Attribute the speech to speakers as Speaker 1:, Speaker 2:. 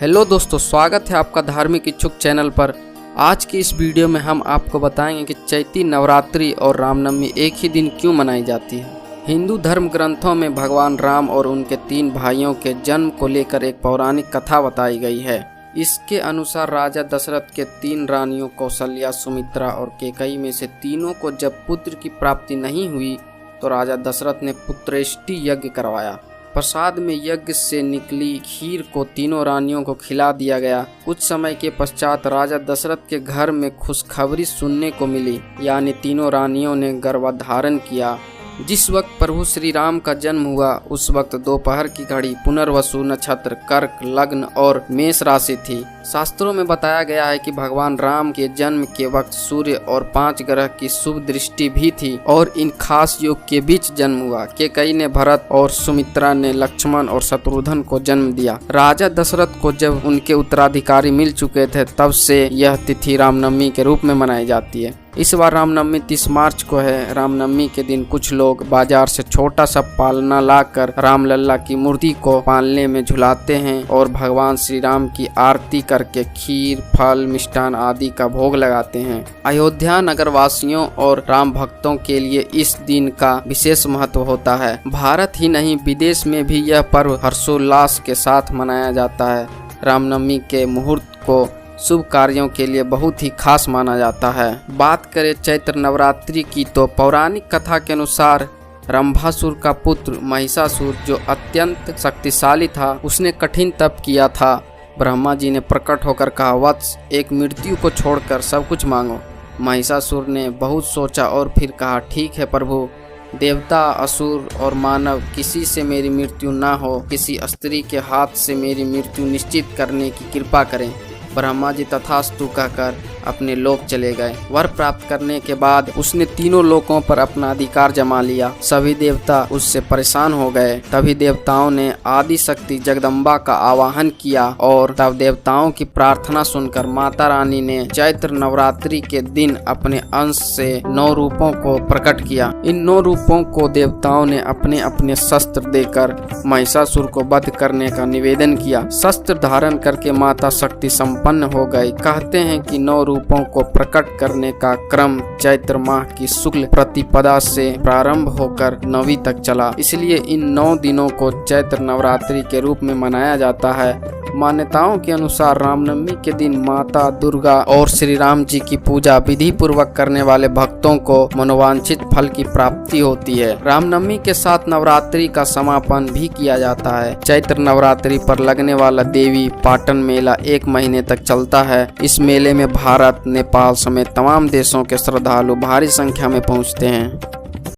Speaker 1: Hello दोस्तों, स्वागत है आपका धार्मिक इच्छुक चैनल पर। आज की इस वीडियो में हम आपको बताएंगे कि चैती नवरात्रि और रामनवमी एक ही दिन क्यों मनाई जाती है। हिंदू धर्म ग्रंथों में भगवान राम और उनके 3 भाइयों के जन्म को लेकर एक पौराणिक कथा बताई गई है। इसके अनुसार राजा दशरथ के 3 रानियों कौशल्या, सुमित्रा और कैकेयी में से तीनों को जब पुत्र की प्राप्ति नहीं हुई तो राजा दशरथ ने पुत्रेष्टि यज्ञ करवाया। प्रसाद में यज्ञ से निकली खीर को तीनों रानियों को खिला दिया गया। कुछ समय के पश्चात राजा दशरथ के घर में खुशखबरी सुनने को मिली, यानी तीनों रानियों ने गर्भधारण किया। जिस वक्त प्रभु श्री राम का जन्म हुआ उस वक्त दोपहर की घड़ी पुनर्वसु नक्षत्र, कर्क लग्न और मेष राशि थी। शास्त्रों में बताया गया है कि भगवान राम के जन्म के वक्त सूर्य और 5 ग्रह की शुभ दृष्टि भी थी और इन खास योग के बीच जन्म हुआ। कैकेयी ने भरत और सुमित्रा ने लक्ष्मण और शत्रुघ्न को जन्म दिया। राजा दशरथ को जब उनके उत्तराधिकारी मिल चुके थे तब से यह तिथि रामनवमी के रूप में मनाई जाती है। इस बार रामनवमी 30 मार्च को है। रामनवमी के दिन कुछ लोग बाजार से छोटा सा पालना लाकर रामलल्ला की मूर्ति को पालने में झुलाते हैं और भगवान श्री राम की आरती करके खीर, फल, मिष्ठान आदि का भोग लगाते हैं। अयोध्या नगर वासियों और राम भक्तों के लिए इस दिन का विशेष महत्व होता है। भारत ही नहीं, विदेश में भी यह पर्व हर्षोल्लास के साथ मनाया जाता है। रामनवमी के मुहूर्त को शुभ कार्यों के लिए बहुत ही खास माना जाता है। बात करें चैत्र नवरात्रि की तो पौराणिक कथा के अनुसार रंभासुर का पुत्र महिषासुर, जो अत्यंत शक्तिशाली था, उसने कठिन तप किया था। ब्रह्मा जी ने प्रकट होकर कहा, वत्स, एक मृत्यु को छोड़कर सब कुछ मांगो। महिषासुर ने बहुत सोचा और फिर कहा, ठीक है प्रभु, देवता, असुर और मानव किसी से मेरी मृत्यु ना हो, किसी स्त्री के हाथ से मेरी मृत्यु निश्चित करने की कृपा करें। ब्रह्मा जी तथास्तु कहकर अपने लोक चले गए। वर प्राप्त करने के बाद उसने तीनों लोकों पर अपना अधिकार जमा लिया। सभी देवता उससे परेशान हो गए। तभी देवताओं ने आदि शक्ति जगदम्बा का आवाहन किया और तब देवताओं की प्रार्थना सुनकर माता रानी ने चैत्र नवरात्रि के दिन अपने अंश से 9 रूपों को प्रकट किया। इन 9 रूपों को देवताओं ने अपने अपने शस्त्र देकर महिषासुर को वध करने का निवेदन किया। शस्त्र धारण करके माता शक्ति संपन्न हो गई। कहते हैं कि 9 रूपों को प्रकट करने का क्रम चैत्र माह की शुक्ल प्रतिपदा से प्रारंभ होकर 9वीं तक चला। इसलिए इन 9 दिनों को चैत्र नवरात्रि के रूप में मनाया जाता है। मान्यताओं के अनुसार रामनवमी के दिन माता दुर्गा और श्री राम जी की पूजा विधि पूर्वक करने वाले भक्तों को मनोवांछित फल की प्राप्ति होती है। रामनवमी के साथ नवरात्रि का समापन भी किया जाता है। चैत्र नवरात्रि पर लगने वाला देवी पाटन मेला 1 महीने तक चलता है। इस मेले में भारत, नेपाल समेत तमाम देशों के श्रद्धालु भारी संख्या में पहुंचते हैं।